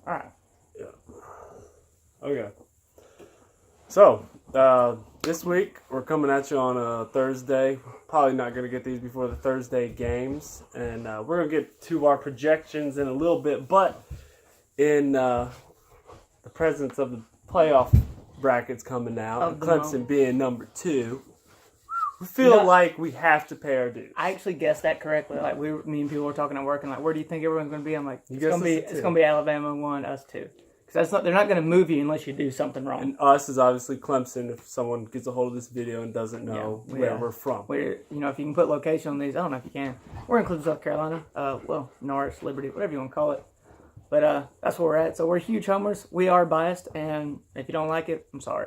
All right. Yeah. Okay. So, this week we're coming at you on a Thursday. Probably not going to get these before the Thursday games. And we're going to get to our projections in a little bit. But in the presence of the playoff brackets coming out, and Clemson being number 2, we feel like we have to pay our dues. I actually guessed that correctly. Like me and people were talking at work, and like, where do you think everyone's going to be? I'm like, it's going to be Alabama 1, us 2. Because they're not going to move you unless you do something wrong. And us is obviously Clemson. If someone gets a hold of this video and doesn't know where we're from, if you can put location on these, I don't know if you can. We're in Cleveland, South Carolina. Norris, Liberty, whatever you want to call it. But that's where we're at. So we're huge homers. We are biased, and if you don't like it, I'm sorry.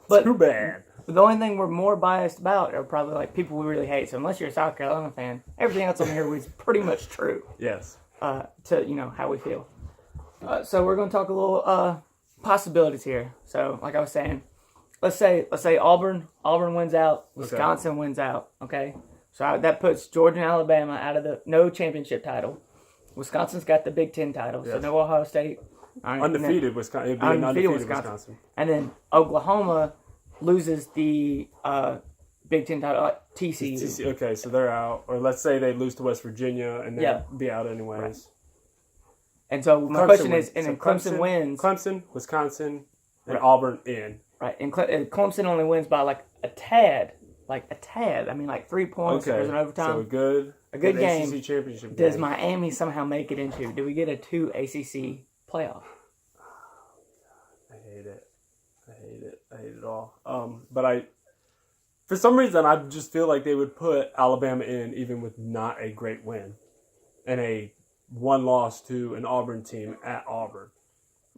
But too bad. The only thing we're more biased about are probably like people we really hate. So unless you're a South Carolina fan, everything else on here is pretty much true. Yes. To how we feel. So we're going to talk a little possibilities here. So like I was saying, let's say Auburn wins out, Wisconsin wins out. Okay, so that puts Georgia and Alabama out of the no championship title. Wisconsin's got the Big Ten title, so no Ohio State. Undefeated Wisconsin. It'd be undefeated Wisconsin. And then Oklahoma loses the Big Ten title, TCU. Okay, so they're out. Or let's say they lose to West Virginia and then be out anyways. Right. And so my question is, and then Clemson wins. Clemson, Wisconsin, and Auburn in. Right, and Clemson only wins by like a tad. I mean, like 3 points. There's an overtime. So a good game. ACC championship game. Does Miami somehow make it into? Do we get a 2 ACC playoff? I hate it. I hate it all. But for some reason, I just feel like they would put Alabama in even with not a great win, and a 1 loss to an Auburn team at Auburn.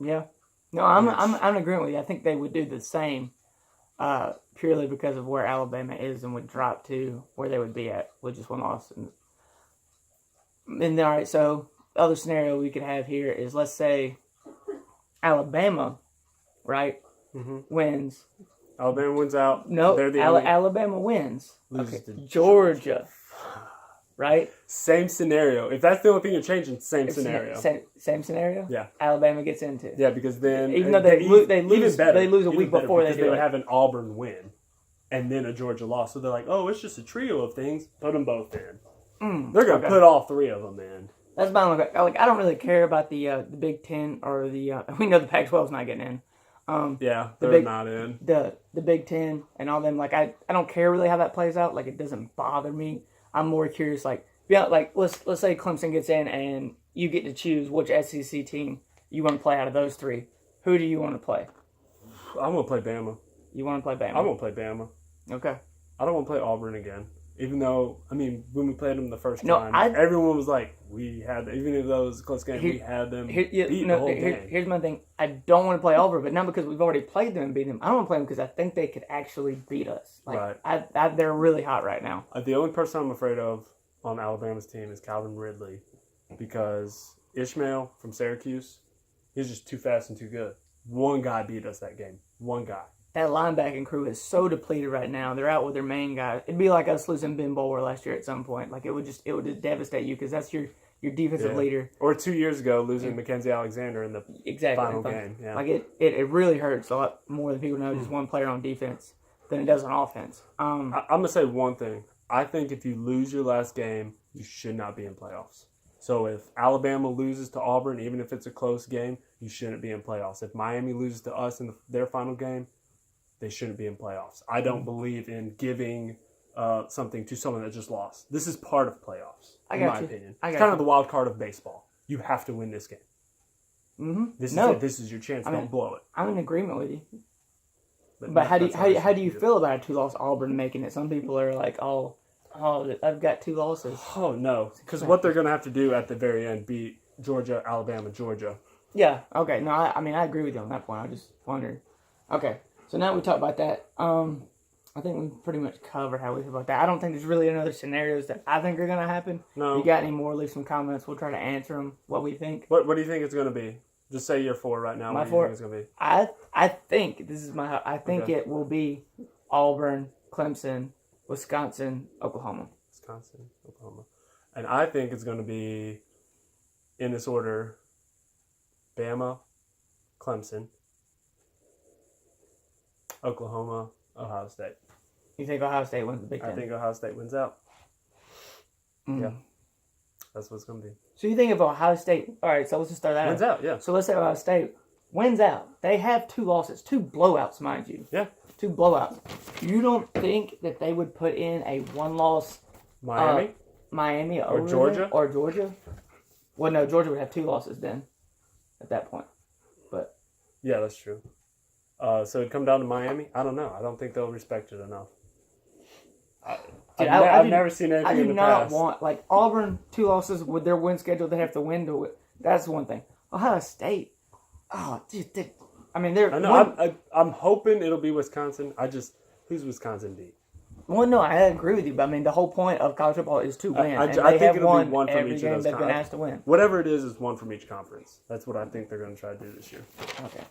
Yeah. No, I'm agreeing with you. I think they would do the same. Purely because of where Alabama is and would drop to where they would be at with just 1 loss. And all right, so the other scenario we could have here is, let's say Alabama, right, wins. Alabama wins out. No, Alabama wins. Okay, Georgia, right? Same scenario. If that's the only thing you're changing, same scenario. Same scenario? Yeah. Alabama gets into. Yeah, because then... Even though they lose a week before they do they would have an Auburn win and then a Georgia loss. So they're like, oh, it's just a trio of things. Put them both in. They're going to put all 3 of them in. That's my look. Like, I don't really care about the Big Ten or the... we know the Pac-12 is not getting in. They're not in. The Big Ten and all them, like, I don't care really how that plays out. Like, it doesn't bother me. I'm more curious, like let's say Clemson gets in and you get to choose which SEC team you want to play out of those 3. Who do you want to play? I'm going to play Bama. You want to play Bama? I'm going to play Bama. Okay. I don't want to play Auburn again. Even though, I mean, when we played them the first time, everyone was like, even if that was a close game, we had them beat the whole game. Here's my thing. I don't want to play Auburn, but not because we've already played them and beat them. I don't want to play them because I think they could actually beat us. Like, right. They're really hot right now. The only person I'm afraid of on Alabama's team is Calvin Ridley, because Ishmael from Syracuse, he's just too fast and too good. 1 guy beat us that game. 1 guy. That linebacking crew is so depleted right now. They're out with their main guy. It'd be like us losing Ben Bowler last year at some point. Like, it would just devastate you because that's your defensive leader. Or 2 years ago, losing Mackenzie Alexander in the final game. Yeah. Like, it really hurts a lot more than people know just 1 player on defense than it does on offense. I'm going to say one thing. I think if you lose your last game, you should not be in playoffs. So if Alabama loses to Auburn, even if it's a close game, you shouldn't be in playoffs. If Miami loses to us in their final game, they shouldn't be in playoffs. I don't believe in giving something to someone that just lost. This is part of playoffs, in my opinion. It's kind of the wild card of baseball. You have to win this game. Mm-hmm. This is it. This is your chance. Don't blow it. I'm in agreement with you. But how do you feel about a 2-loss Auburn making it? Some people are like, oh, I've got 2 losses. Oh, no. Because what they're going to have to do at the very end, beat Georgia, Alabama, Georgia. Yeah, okay. No, I agree with you on that point. I just wondered. Okay. So now we talked about that. I think we pretty much covered how we feel about that. I don't think there's really any other scenarios that I think are going to happen. No. If you got any more, leave some comments. We'll try to answer them, what we think. What do you think it's going to be? Just say your 4 right now. What do you think it's going to be? I think, I think it will be Auburn, Clemson, Wisconsin, Oklahoma. Wisconsin, Oklahoma. And I think it's going to be, in this order, Bama, Clemson, Oklahoma, Ohio State. You think Ohio State wins the Big Ten? I think Ohio State wins out. Mm. Yeah. That's what it's going to be. So you think if Ohio State... All right, so let's just start that Wins out, yeah. So let's say Ohio State wins out. They have 2 losses. 2 blowouts, mind you. Yeah. 2 blowouts. You don't think that they would put in a 1-loss... Miami or Georgia? There? Or Georgia? Well, no, Georgia would have 2 losses then at that point. But yeah, that's true. So it'd come down to Miami? I don't know. I don't think they'll respect it enough. I've never seen anything in the past. I do not want, like, Auburn, 2 losses with their win schedule, they have to win to it. That's one thing. Ohio State, dude, I mean, they're... I know. I'm hoping it'll be Wisconsin. Who's Wisconsin beat? Well, no, I agree with you, but I mean, the whole point of college football is to win. I and think they have it'll won be one from every each game of those they've been asked to win. Whatever it is one from each conference. That's what I think they're going to try to do this year. Okay.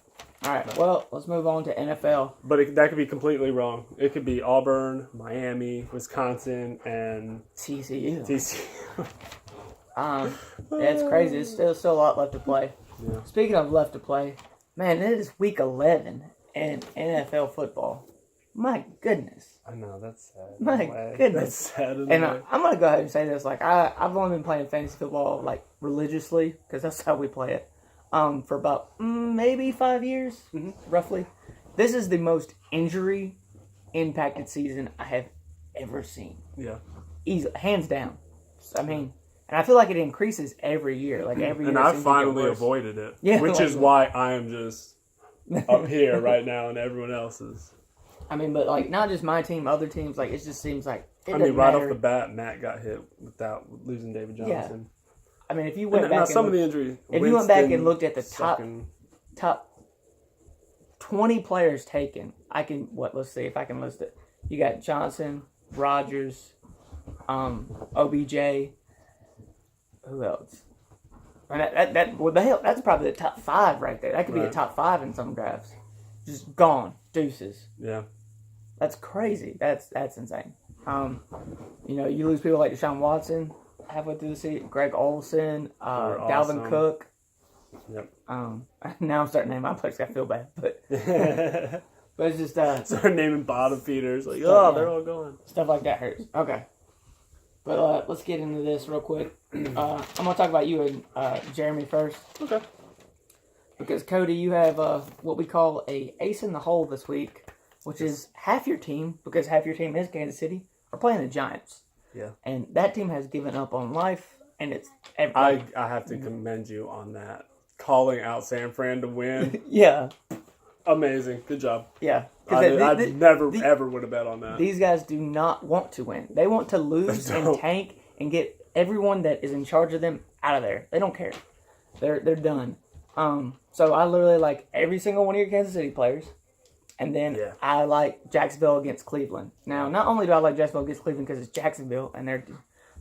All right, well, let's move on to NFL. But that could be completely wrong. It could be Auburn, Miami, Wisconsin, and TCU. TCU. It's crazy. There's still a lot left to play. Yeah. Speaking of left to play, man, it is week 11 in NFL football. My goodness. I know, that's sad. My goodness. That's sad. And I'm going to go ahead and say this. Like, I've only been playing fantasy football, like, religiously, because that's how we play it, for about maybe 5 years, roughly. This is the most injury-impacted season I have ever seen. Yeah. Hands down. I mean, and I feel like it increases every year. Like, every year. And I finally avoided it. Yeah, which is why I am just up here right now and everyone else is. I mean, but, like, not just my team, other teams, like, it just seems like it I mean, right off the bat, Matt got hit without losing David Johnson. Yeah. I mean, if you went back some of the injuries, if you went back and looked at the top 20 players taken, let's see if I can list it. You got Johnson, Rodgers, OBJ, who else? And that's probably the top 5 right there. That could be a top 5 in some drafts. Just gone, deuces. Yeah. That's crazy. That's insane. You lose people like Deshaun Watson halfway through the season, Greg Olsen, Dalvin Cook. Yep. Now I'm starting to name my players. I feel bad, but it's just start naming bottom feeders like they're all gone. Stuff like that hurts. Okay, but let's get into this real quick. I'm gonna talk about you and Jeremy first. Okay. Because Cody, you have what we call a ace in the hole this week, which is half your team, because half your team is Kansas City, are playing the Giants. Yeah. And that team has given up on life, and it's... I have to commend you on that. Calling out San Fran to win. Yeah. Amazing. Good job. Yeah. I never, ever would have bet on that. These guys do not want to win. They want to lose and tank and get everyone that is in charge of them out of there. They don't care. They're done. So I literally like every single one of your Kansas City players. And then I like Jacksonville against Cleveland. Now, not only do I like Jacksonville against Cleveland because it's Jacksonville,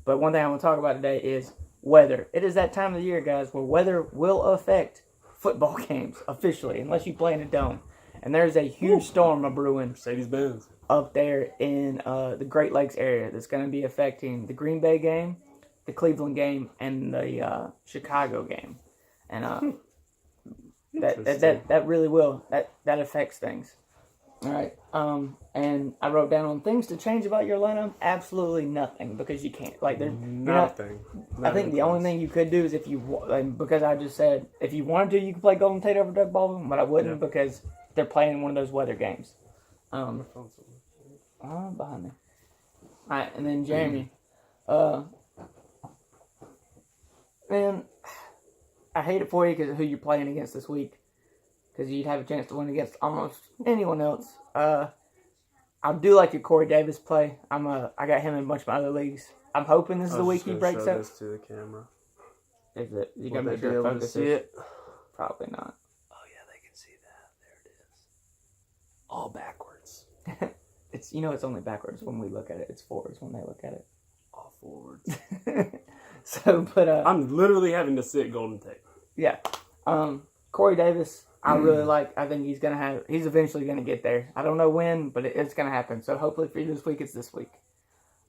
but one thing I want to talk about today is weather. It is that time of the year, guys, where weather will affect football games officially, unless you play in a dome. And there's a huge storm brewing Mercedes-Benz up there in the Great Lakes area that's going to be affecting the Green Bay game, the Cleveland game, and the Chicago game. And that really will. That affects things. All right. And I wrote down on things to change about your lineup. Absolutely nothing, because you can't. Like, there's nothing. I think the only thing you could do is if you, because I just said if you wanted to, you could play Golden Tate over Doug Baldwin, but I wouldn't because they're playing one of those weather games. Behind me. All right, and then Jeremy. Man, I hate it for you because of who you're playing against this week. Because you'd have a chance to win against almost anyone else. I do like your Corey Davis play. I got him in a bunch of my other leagues. I'm hoping this is the week he breaks up. This to the camera. Is it? You gotta make sure it focuses. It? Probably not. Oh yeah, they can see that. There it is. All backwards. It's it's only backwards when we look at it. It's forwards when they look at it. All forwards. So, but I'm literally having to sit Golden Tate. Yeah. Corey Davis, I really like. I think he's eventually gonna get there. I don't know when, but it's gonna happen. So hopefully for you this week, it's this week.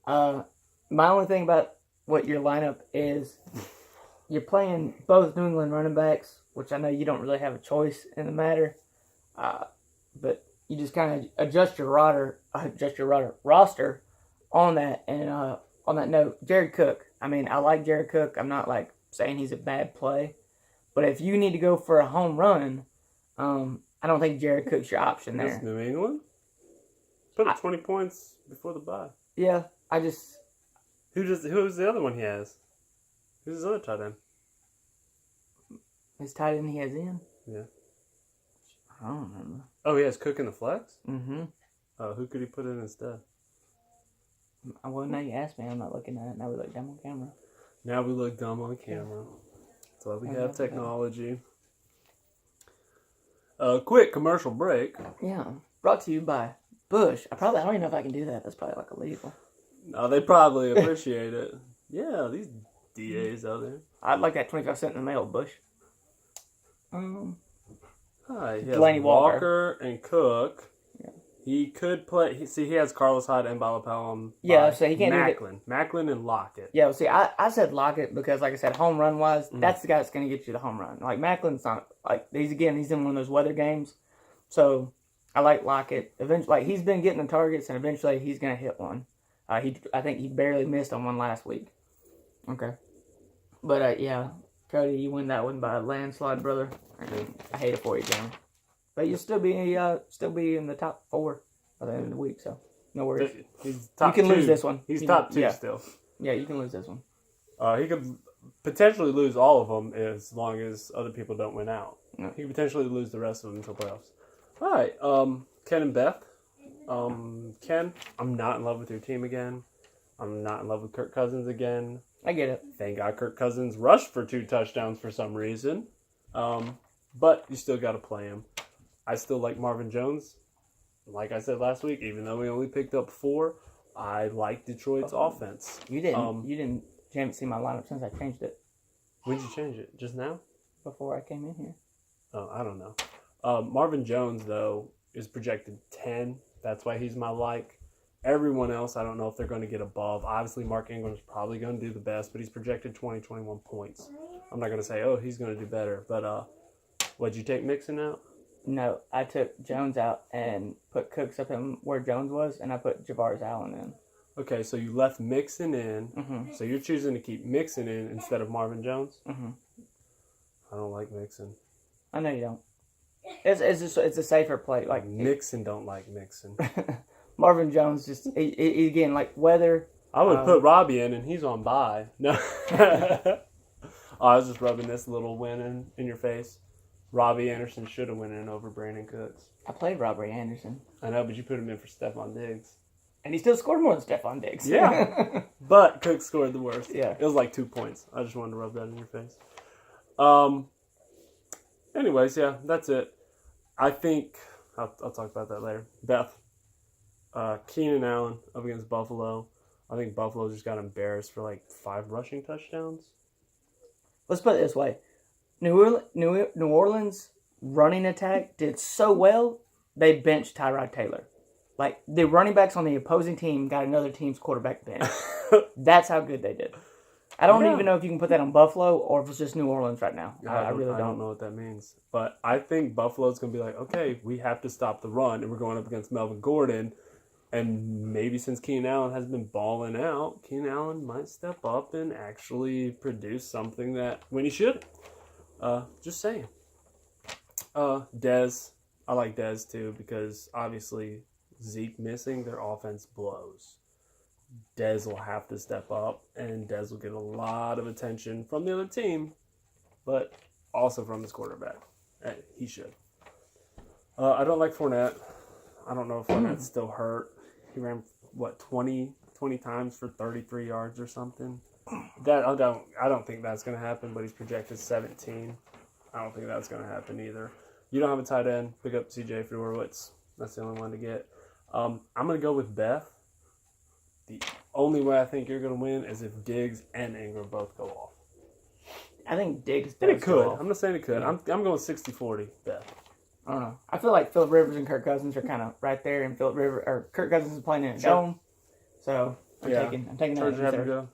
My only thing about what your lineup is, you're playing both New England running backs, which I know you don't really have a choice in the matter, but you just kind of adjust your roster on that. And on that note, Jared Cook. I mean, I like Jared Cook. I'm not like saying he's a bad play, but if you need to go for a home run, I don't think Jared Cook's your option there. Against New England? Put up 20 points before the bye. Yeah, I just... Who's the other one he has? Who's his other tight end? His tight end he has in? Yeah. I don't remember. Oh, he has Cook in the flex? Mm-hmm. Who could he put in instead? Well, now you asked me. I'm not looking at it. Now we look dumb on camera. Now we look dumb on camera. That's why we have technology. Quick commercial break. Yeah. Brought to you by Bush. I don't even know if I can do that. That's probably like illegal. No, they probably appreciate it. Yeah, these DAs out there. I'd like that 25 cents in the mail, Bush. Hi, he has Delaney Walker and Cook. Yeah. He could play. He has Carlos Hyde and Balapelum. Yeah, so he can't Macklin and Lockett. Yeah, well, see, I said Lockett because, like I said, home run wise, that's the guy that's going to get you the home run. Like Macklin's not like he's in one of those weather games, so I like Lockett. Eventually, like he's been getting the targets, and eventually he's going to hit one. I think he barely missed on one last week. Okay, but yeah, Cody, you win that one by a landslide, brother. I hate it for you, John. But you'll still be in the top 4 by the end of the week, so no worries. He's top you can 2. lose this one. He's top 2 still. Yeah, you can lose this one. He could potentially lose all of them as long as other people don't win out. No. He could potentially lose the rest of them until playoffs. All right, Ken and Beth. Ken, I'm not in love with your team again. I'm not in love with Kirk Cousins again. I get it. Thank God Kirk Cousins rushed for 2 touchdowns for some reason. But you still got to play him. I still like Marvin Jones. Like I said last week, even though we only picked up 4, I like Detroit's offense. You haven't seen my lineup since I changed it. When did you change it? Just now? Before I came in here. Oh, I don't know. Marvin Jones, though, is projected 10. That's why he's my like. Everyone else, I don't know if they're going to get above. Obviously, Mark Ingram's probably going to do the best, but he's projected 20, 21 points. I'm not going to say, oh, he's going to do better. But what'd you take Mixon out? No, I took Jones out and put Cooks up in where Jones was, and I put Javaris Allen in. Okay, so you left Mixon in. Mm-hmm. So you're choosing to keep Mixon in instead of Marvin Jones? Mm-hmm. I don't like Mixon. I know you don't. It's a safer play. Like Mixon don't like Mixon. Marvin Jones just he again like weather. I would put Robbie in, and he's on bye. No, I was just rubbing this little win in your face. Robbie Anderson should have went in over Brandon Cooks. I played Robbie Anderson. I know, but you put him in for Stephon Diggs. And he still scored more than Stephon Diggs. Yeah. But Cook scored the worst. Yeah. It was like 2 points. I just wanted to rub that in your face. Anyways, yeah, that's it. I think I'll talk about that later. Beth. Keenan Allen up against Buffalo. I think Buffalo just got embarrassed for like 5 rushing touchdowns. Let's put it this way. New Orleans running attack did so well, they benched Tyrod Taylor. Like, the running backs on the opposing team got another team's quarterback bench. That's how good they did. I don't even know if you can put that on Buffalo or if it's just New Orleans right now. I really don't. I don't know what that means. But I think Buffalo's going to be like, okay, we have to stop the run, and we're going up against Melvin Gordon. And maybe since Keenan Allen has been balling out, Keenan Allen might step up and actually produce something that when he should. Just saying. Dez. I like Dez too because obviously Zeke missing, their offense blows. Dez will have to step up, and Dez will get a lot of attention from the other team, but also from his quarterback. He should. I don't like Fournette. I don't know if Fournette's still hurt. He ran, 20 times for 33 yards or something. That I don't think that's going to happen, but he's projected 17. I don't think that's going to happen either. You don't have a tight end. Pick up C.J. Fedorowicz. That's the only one to get. I'm going to go with Beth. The only way I think you're going to win is if Diggs and Ingram both go off. I think Diggs does. And it could. Go off. I'm not saying it could. Yeah. I'm going 60-40 Beth. I don't know. I feel like Phillip Rivers and Kirk Cousins are kind of right there, and Kirk Cousins is playing in a dome, so I'm taking that. Chargers have to go.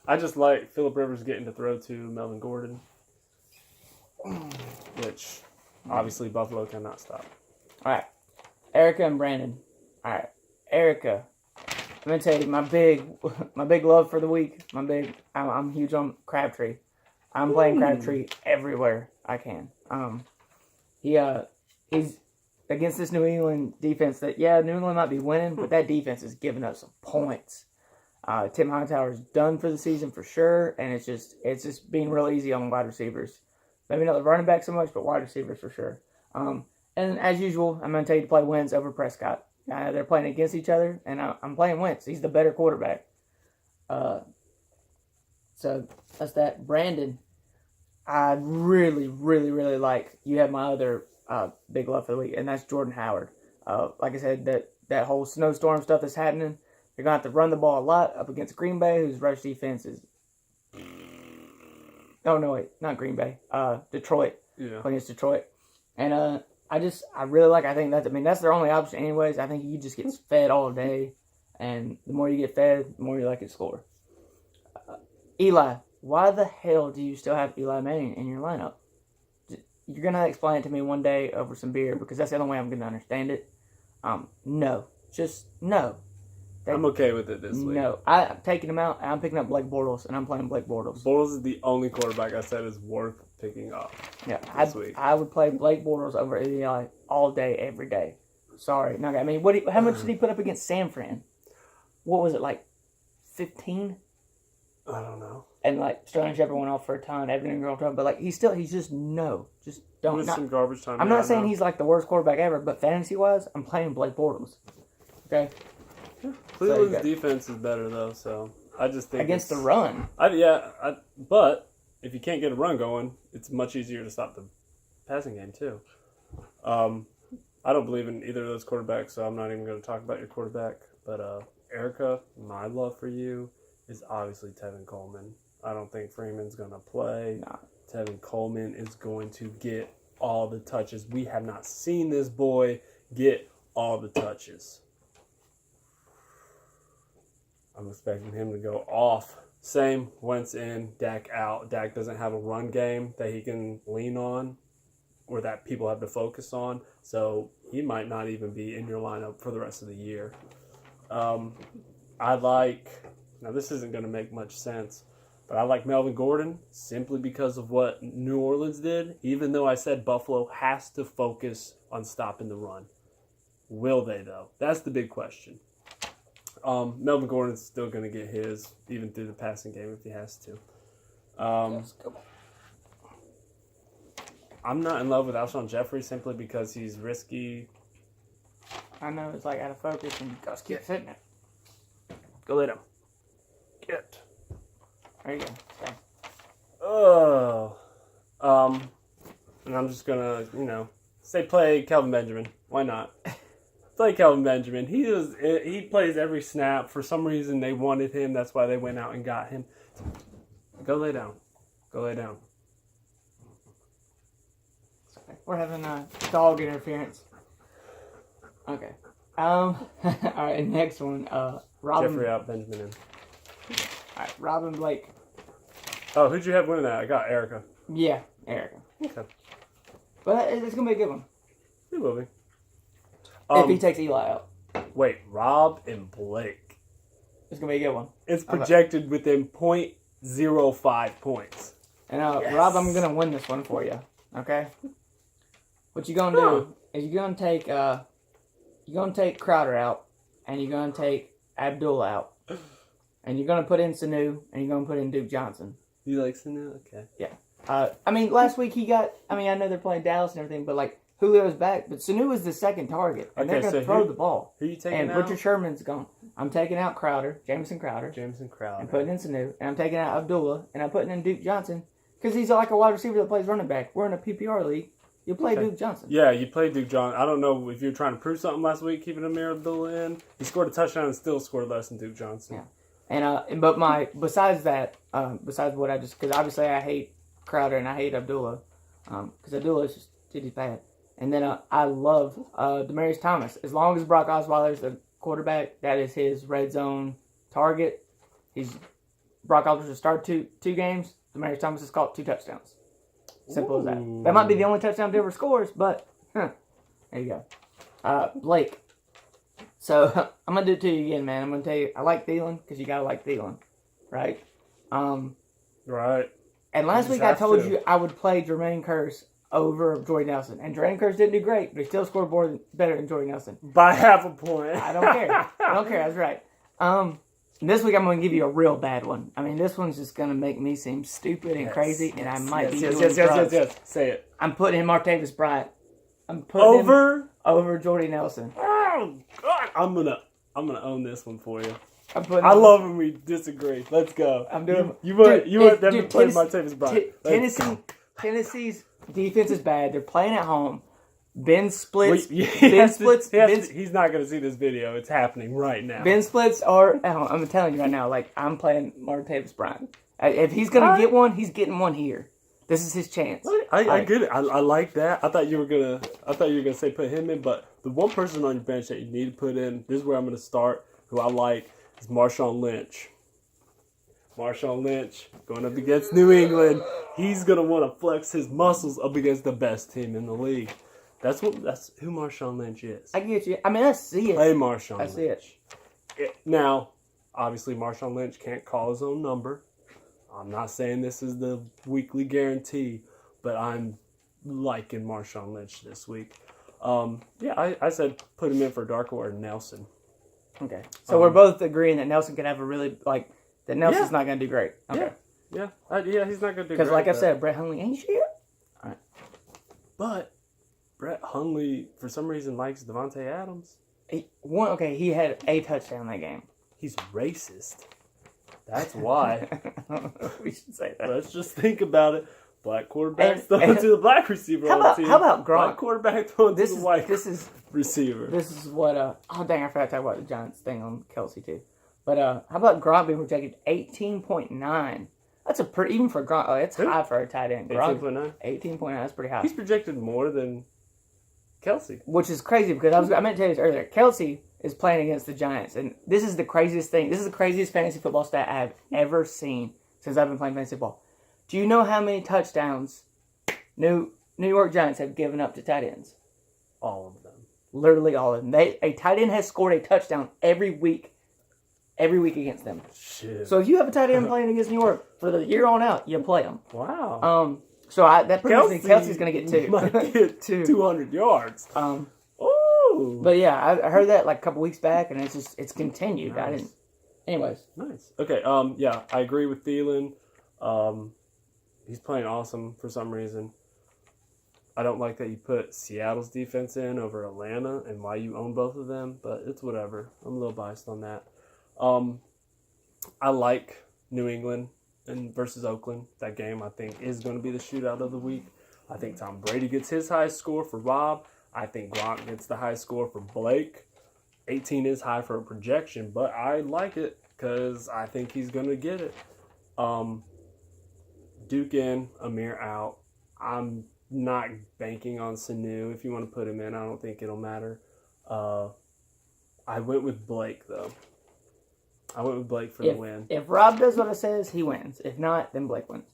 I just like Phillip Rivers getting to throw to Melvin Gordon, which obviously Buffalo cannot stop. All right, Erica and Brandon. All right, Erica. I'm gonna tell you my big love for the week. I'm huge on Crabtree. I'm playing Crabtree everywhere I can. He's against this New England defense that New England might be winning, but that defense is giving us some points. Tim Hightower's done for the season for sure, and it's just being real easy on wide receivers. Maybe not the running back so much, but wide receivers for sure. And as usual, I'm going to tell you to play Wentz over Prescott. They're playing against each other, and I'm playing Wentz. He's the better quarterback. So that's that. Brandon, I really, really, really like. You have my other big love for the week, and that's Jordan Howard. Like I said, that whole snowstorm stuff that's happening, you're going to have to run the ball a lot up against Green Bay, whose rush defense is... Oh, no, wait. Not Green Bay. Detroit. Yeah. Against Detroit. And I really like... that's their only option anyways. I think you just get fed all day. And the more you get fed, the more you like to score. Eli. Why the hell do you still have Eli Manning in your lineup? You're going to explain it to me one day over some beer, because that's the only way I'm going to understand it. No. Just no. I'm okay with it this week. No. I'm taking him out, and I'm picking up Blake Bortles, and I'm playing Blake Bortles. Bortles is the only quarterback I said is worth picking up this week. I would play Blake Bortles over Eli all day, every day. Sorry. No, I mean, how much did he put up against San Fran? What was it, like 15? I don't know. And, Sterling Shepard went off for a ton, Evan Ingram, but, he's just no. Just don't. With some garbage time. I'm not saying he's, the worst quarterback ever, but fantasy-wise, I'm playing Blake Bortles. Okay? Cleveland's defense is better, though, so I just think against the run. But if you can't get a run going, it's much easier to stop the passing game, too. I don't believe in either of those quarterbacks, so I'm not even going to talk about your quarterback. But, Erica, my love for you is obviously Tevin Coleman. I don't think Freeman's going to play. Nah. Tevin Coleman is going to get all the touches. We have not seen this boy get all the touches. I'm expecting him to go off. Same, Wentz in, Dak out. Dak doesn't have a run game that he can lean on or that people have to focus on. So he might not even be in your lineup for the rest of the year. Now this isn't going to make much sense, but I like Melvin Gordon simply because of what New Orleans did, even though I said Buffalo has to focus on stopping the run. Will they, though? That's the big question. Melvin Gordon's still going to get his, even through the passing game if he has to. I'm not in love with Alshon Jeffrey simply because he's risky. I know, it's out of focus and just keep sitting it. Go let him. Get. There you go. Stay. Oh. And I'm just going to, say play Kelvin Benjamin. Why not? Play Kelvin Benjamin. He plays every snap. For some reason, they wanted him. That's why they went out and got him. Go lay down. Go lay down. We're having a dog interference. Okay. All right, next one. Robin. Jeffrey out, Benjamin in. All right, Robin Blake. Oh, who'd you have winning that? I got Erica. Yeah, Erica. Okay. But it's going to be a good one. It will be. If he takes Eli out. Wait, Rob and Blake. It's going to be a good one. It's projected within 0.05 points. And Rob, I'm going to win this one for you. Okay? What you're going to do is you're going to take Crowder out, and you're going to take Abdullah out. And you're going to put in Sanu, and you're going to put in Duke Johnson. You like Sanu? Okay. Yeah. Last week I know they're playing Dallas and everything, but Julio's back, but Sanu is the second target, and they're going to throw the ball. Who are you taking out? And Richard Sherman's gone. I'm taking out Jamison Crowder. And putting in Sanu, and I'm taking out Abdullah, and I'm putting in Duke Johnson, because he's like a wide receiver that plays running back. We're in a PPR league. You play Duke Johnson. Yeah, you play Duke Johnson. I don't know if you're trying to prove something last week, keeping Amir Abdullah in. He scored a touchdown and still scored less than Duke Johnson. Yeah. Besides what I just, because obviously I hate Crowder and I hate Abdullah, because Abdullah is just too bad. And then I love Demaryius Thomas. As long as Brock Osweiler's the quarterback, that is his red zone target. He's Brock Osweiler should start two games. Demaryius Thomas has caught 2 touchdowns. Simple as that. Ooh. That might be the only touchdown he ever scores, but there you go. Blake. So I'm gonna do it to you again, man. I'm gonna tell you I like Thielen because you gotta like Thielen, right? Right. And last You week just I have told to. you I would play Jermaine Kearse over Jordy Nelson, and Jermaine Kearse didn't do great, but he still scored better than Jordy Nelson. By half a point. I don't care. I don't care. That's right. This week I'm going to give you a real bad one. I mean, this one's just going to make me seem stupid and crazy, and I might be doing drugs. Yes. Say it. I'm putting in Martavis Bryant. I'm putting him over Jordy Nelson. Oh God! I'm gonna own this one for you. I love when we disagree. Let's go. I'm doing. You want them to play Martavis Bryant. Tennessee's defense is bad. They're playing at home. Ben splits. He's not going to see this video. It's happening right now. Ben splits are. I'm telling you right now. Like I'm playing Martavis Bryant. If he's gonna get one, he's getting one here. This is his chance. I get it. I like that. I thought you were gonna say put him in, but the one person on your bench that you need to put in. This is where I'm gonna start. Who I like is Marshawn Lynch. Marshawn Lynch going up against New England. He's gonna want to flex his muscles up against the best team in the league. That's who Marshawn Lynch is. I get you. I mean, I see it. Play Marshawn Lynch. I see it. Now, obviously, Marshawn Lynch can't call his own number. I'm not saying this is the weekly guarantee, but I'm liking Marshawn Lynch this week. I said put him in for Darko or Nelson. Okay. So we're both agreeing that Nelson could have a really, that Nelson's not going to do great. Okay. Yeah, he's not going to do great. Because like I said, Brett Hundley ain't shit. All right. But Brett Hundley, for some reason, likes Devontae Adams. He had a touchdown that game. He's racist. That's why. We should say that. Let's just think about it. Black quarterback throwing to the black receiver on the team. How about Gronk? Black quarterback throwing to the white receiver. This is what, oh dang, I forgot to talk about the Giants thing on Kelsey too. But how about Gronk being projected 18.9? That's even for Gronk, it's high for a tight end. 18.9? 18.9, that's pretty high. He's projected more than Kelsey. Which is crazy because I meant to tell you this earlier. Kelsey is playing against the Giants, and this is the craziest thing. This is the craziest fantasy football stat I've ever seen since I've been playing fantasy football. Do you know how many touchdowns New York Giants have given up to tight ends? All of them. Literally all of them. A tight end has scored a touchdown every week against them. Shit. So if you have a tight end playing against New York for the year on out, you play them. Wow. So that pretty much Kelsey's going to get 2. Might get 200 yards. Ooh. But yeah, I heard that like a couple weeks back, and it's continued. Nice. Anyways. Nice. Okay. Yeah, I agree with Thielen. He's playing awesome for some reason. I don't like that you put Seattle's defense in over Atlanta and why you own both of them, but it's whatever. I'm a little biased on that. I like New England versus Oakland. That game, I think, is going to be the shootout of the week. I think Tom Brady gets his highest score for Rob. I think Gronk gets the highest score for Blake. 18 is high for a projection, but I like it because I think he's going to get it. Duke in, Amir out. I'm not banking on Sanu. If you want to put him in, I don't think it'll matter. I went with Blake, though. I went with Blake for the win. If Rob does what it says, he wins. If not, then Blake wins.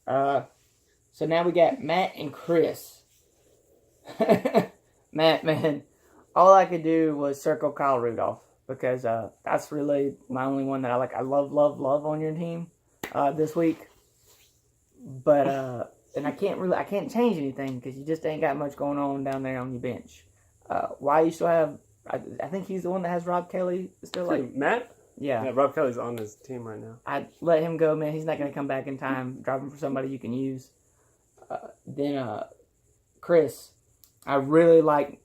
So now we got Matt and Chris. Matt, man, all I could do was circle Kyle Rudolph because that's really my only one that I like. I love on your team this week. But and I can't change anything because you just ain't got much going on down there on your bench. Why you still have? I think he's the one that has Rob Kelly still. Like Matt. Yeah, Rob Kelly's on his team right now. I'd let him go, man. He's not going to come back in time. Drop him for somebody you can use. Then Chris, I really like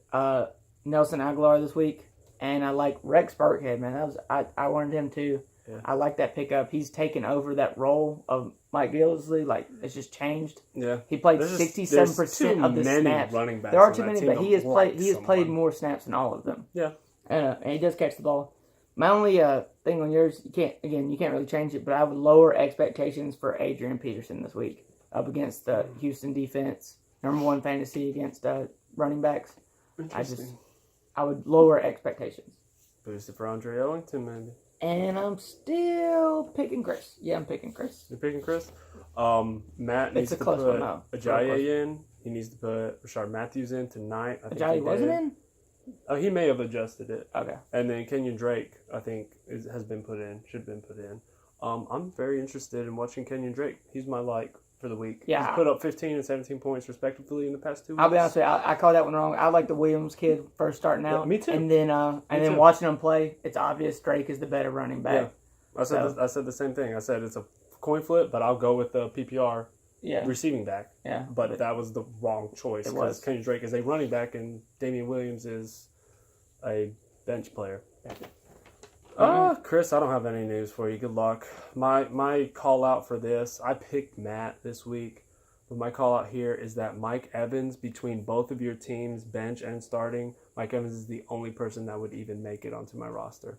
Nelson Aguilar this week, and I like Rex Burkhead, man. I wanted him too. Yeah. I like that pickup. He's taken over that role of Mike Gillisley. Like, it's just changed. Yeah, he played 67% of the snaps. Running backs there are too many, but he has played more snaps than all of them. Yeah, and he does catch the ball. My only thing on yours, you can't really change it, but I would lower expectations for Adrian Peterson this week up against the Houston defense. Number 1 fantasy against running backs. I would lower expectations. Boost it for Andre Ellington, maybe. And I'm still picking Chris. Yeah, I'm picking Chris. You're picking Chris? Matt needs It's a to close put one, though. Ajayi in. He needs to put Rashard Matthews in tonight. I think he Ajayi wasn't did. in? Oh, he may have adjusted it. Okay. And then Kenyon Drake, I think, has been put in. Should have been put in. I'm very interested in watching Kenyon Drake. He's my like for the week. Yeah. He's put up 15 and 17 points respectively in the past 2 weeks. I'll be honest with you, I called that one wrong. I like the Williams kid first starting out. Yeah, me too. And then too. watching him play, it's obvious Drake is the better running back. Yeah. I said the same thing. I said it's a coin flip, but I'll go with the PPR receiving back. Yeah. But that was the wrong choice because Kenyon Drake is a running back and Damian Williams is a bench player. Chris, I don't have any news for you. Good luck. My call out for this, I picked Matt this week, but my call out here is that Mike Evans, between both of your teams, bench and starting, Mike Evans is the only person that would even make it onto my roster.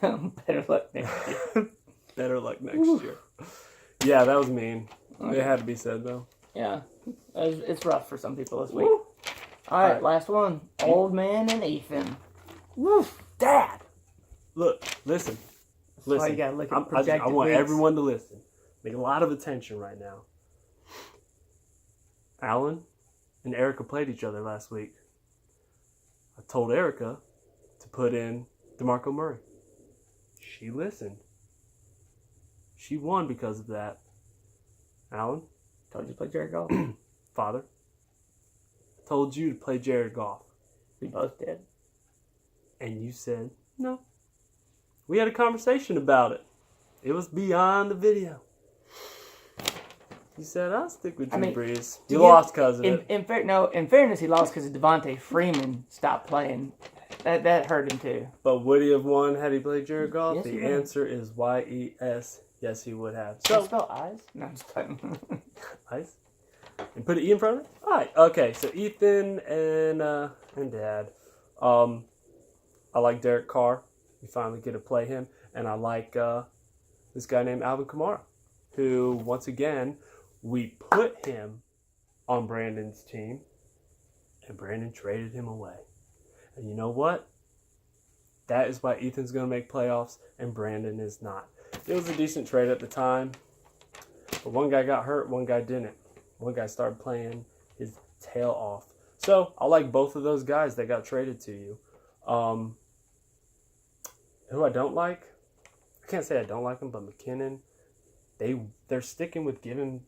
Better luck next year. Better luck next year. Yeah, that was mean. Okay. It had to be said, though. Yeah. It's rough for some people this week. All right, last one. Old man and Ethan. Woof. Dad. Look, listen. That's why you gotta look at I projected want weeks. everyone to listen. Make a lot of attention right now. Alan and Erica played each other last week. I told Erica to put in DeMarco Murray. She listened. She won because of that. Alan? Told you to play Jared Goff. Father? Told you to play Jared Goff. We both did. And you said no. We had a conversation about it. It was beyond the video. You said, I'll stick with Drew Brees. You lost because of it. In fairness, he lost because Devontae Freeman stopped playing. That hurt him too. But would he have won had he played Jared Goff? Yes, the answer is Y-E-S. Yes, he would have. So, spell eyes? No, I'm just playing. Eyes? And put an E in front of it? All right. Okay, so Ethan and Dad. I like Derek Carr. We finally get to play him. And I like this guy named Alvin Kamara, who, once again, we put him on Brandon's team, and Brandon traded him away. And you know what? That is why Ethan's going to make playoffs, and Brandon is not. It was a decent trade at the time, but one guy got hurt, one guy didn't. One guy started playing his tail off. So, I like both of those guys that got traded to you. Who I don't like, I can't say I don't like them, but McKinnon, they're sticking with giving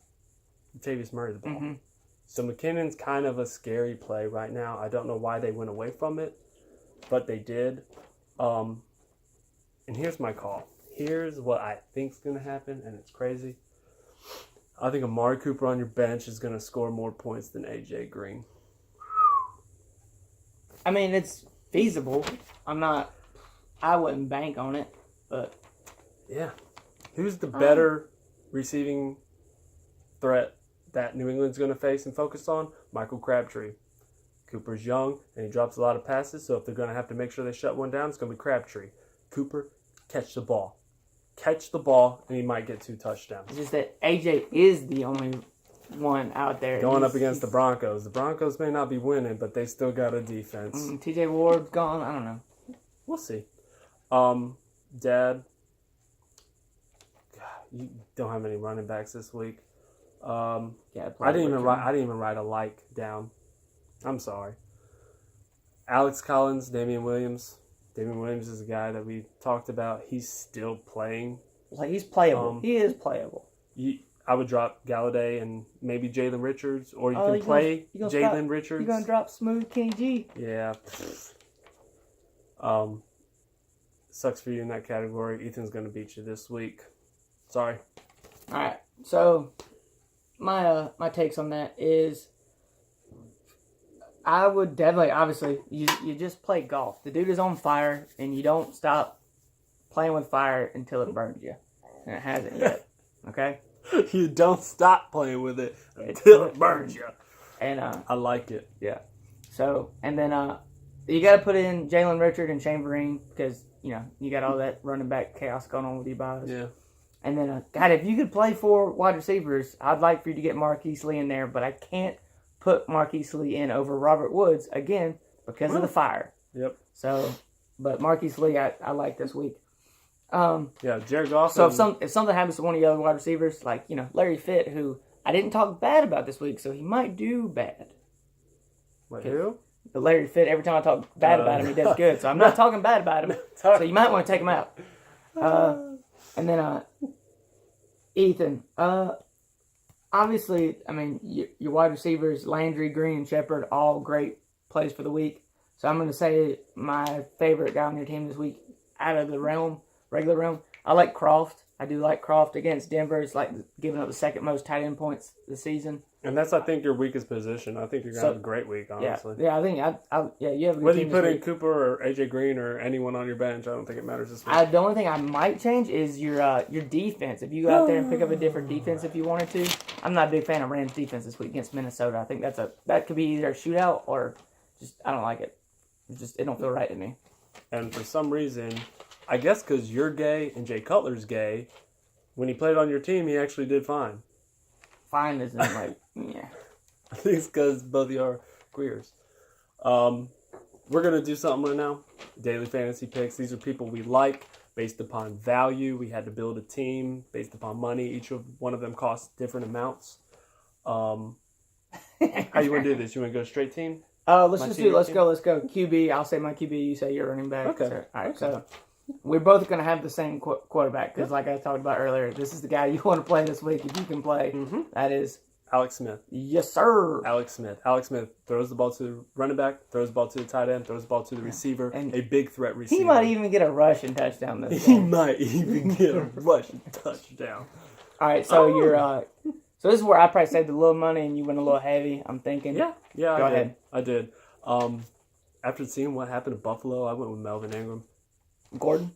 Latavius Murray the ball. Mm-hmm. So McKinnon's kind of a scary play right now. I don't know why they went away from it, but they did. And here's my call. Here's what I think's going to happen, and it's crazy. I think Amari Cooper on your bench is going to score more points than A.J. Green. I mean, it's feasible. I wouldn't bank on it, but... Yeah. Who's the better receiving threat that New England's going to face and focus on? Michael Crabtree. Cooper's young, and he drops a lot of passes, so if they're going to have to make sure they shut one down, it's going to be Crabtree. Cooper, catch the ball. Catch the ball, and he might get 2 touchdowns. It's just that AJ is the only one out there. Going up against the Broncos. The Broncos may not be winning, but they still got a defense. TJ Ward's gone. I don't know. We'll see. Dad, God, you don't have any running backs this week. I didn't even write a like down. I'm sorry. Alex Collins, Damian Williams. Damian Williams is a guy that we talked about. He's still playing. Like, he's playable. He is playable. I would drop Galladay and maybe Jalen Richards, or you can play Jalen Richards. You're gonna drop Smooth King G. Yeah. Sucks for you in that category. Ethan's gonna beat you this week. Sorry. All right. So my takes on that is, I would definitely, obviously, you just play golf. The dude is on fire, and you don't stop playing with fire until it burns you, and it hasn't yet. Okay. You don't stop playing with it until it burns you. And I like it. Yeah. So, and then you got to put in Jalen Richard and Shane Vereen, because you got all that running back chaos going on with you guys. Yeah. And then, God, if you could play 4 wide receivers, I'd like for you to get Marquise Lee in there, but I can't put Marquise Lee in over Robert Woods, again, because of the fire. Yep. So, but Marquise Lee, I like this week. Yeah, Jared Goff. So if something happens to one of the other wide receivers, like Larry Fitt, who I didn't talk bad about this week, so he might do bad. Wait, who? But Larry Fitt, every time I talk bad about him, he does good. So I'm not talking bad about him. So you might want to take him out. And then Ethan. Obviously, I mean, your wide receivers, Landry, Green, and Shepard, all great plays for the week. So I'm going to say my favorite guy on your team this week, out of the regular realm, I like Croft. I do like Croft against Denver. It's like giving up the second most tight end points this season. And that's, I think, your weakest position. I think you're going to have a great week, honestly. Yeah, I think, you have a good Whether team you put this in week. Cooper or A.J. Green or anyone on your bench, I don't think it matters this week. The only thing I might change is your defense. If you go out there and pick up a different defense if you wanted to. I'm not a big fan of Rams defense this week against Minnesota. I think that could be either a shootout or just, I don't like it. It don't feel right to me. And for some reason, I guess because you're gay and Jay Cutler's gay, when he played on your team, he actually did fine. Fine isn't like, yeah. I think it's because both of you are queers. We're going to do something right now. Daily fantasy picks. These are people we like based upon value. We had to build a team based upon money. Each one of them costs different amounts. How you want to do this? You want to go straight team? Let's go. QB, I'll say my QB, you say your running back. Okay. So, all right, so we're both going to have the same quarterback because like I talked about earlier, this is the guy you want to play this week if you can play. Mm-hmm. That is Alex Smith. Yes, sir. Alex Smith throws the ball to the running back, throws the ball to the tight end, throws the ball to the receiver, And a big threat receiver. He might even get a rushing touchdown this He game. might even get a rushing touchdown. All right, so you're so this is where I probably saved a little money and you went a little heavy. I'm thinking. Yeah, Go ahead. I did. After seeing what happened to Buffalo, I went with Melvin Ingram. Gordon.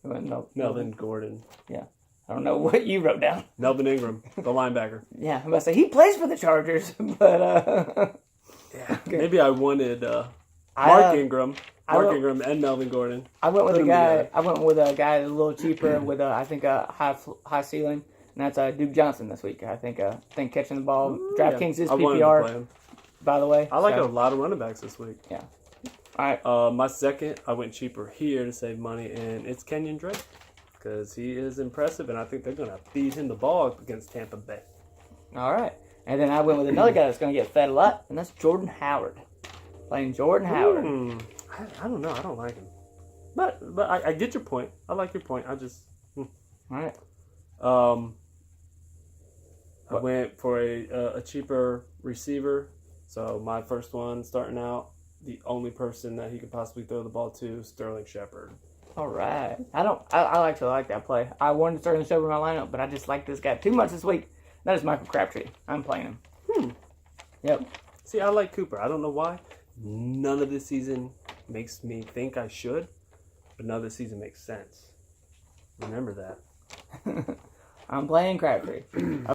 Melvin Gordon. Yeah, I don't know what you wrote down. Melvin Ingram, the linebacker. Yeah, I'm about to say he plays for the Chargers, but Yeah, maybe I wanted Mark Ingram and Melvin Gordon. I went with Put a them guy. together. I went with a guy that's a little cheaper with I think a high ceiling, and that's Duke Johnson this week. I think catching the ball. DraftKings is I wanted to play PPR, him. by the way. I like so, a lot of running backs this week. Yeah. All right. My second, I went cheaper here to save money, and it's Kenyon Drake because he is impressive, and I think they're going to feed him the ball against Tampa Bay. All right. And then I went with another guy that's going to get fed a lot, and that's Jordan Howard. Playing Jordan Howard. I don't know. I don't like him. But I get your point. I like your point. I just... All right. I went for a cheaper receiver. So my first one starting out, the only person that he could possibly throw the ball to, Sterling Shepard. All right. I actually like that play. I wanted to start in the show in my lineup, but I just like this guy too much this week. That is Michael Crabtree. I'm playing him. Yep. See, I like Cooper. I don't know why. None of this season makes me think I should, but none of this season makes sense. Remember that. I'm playing Crabtree.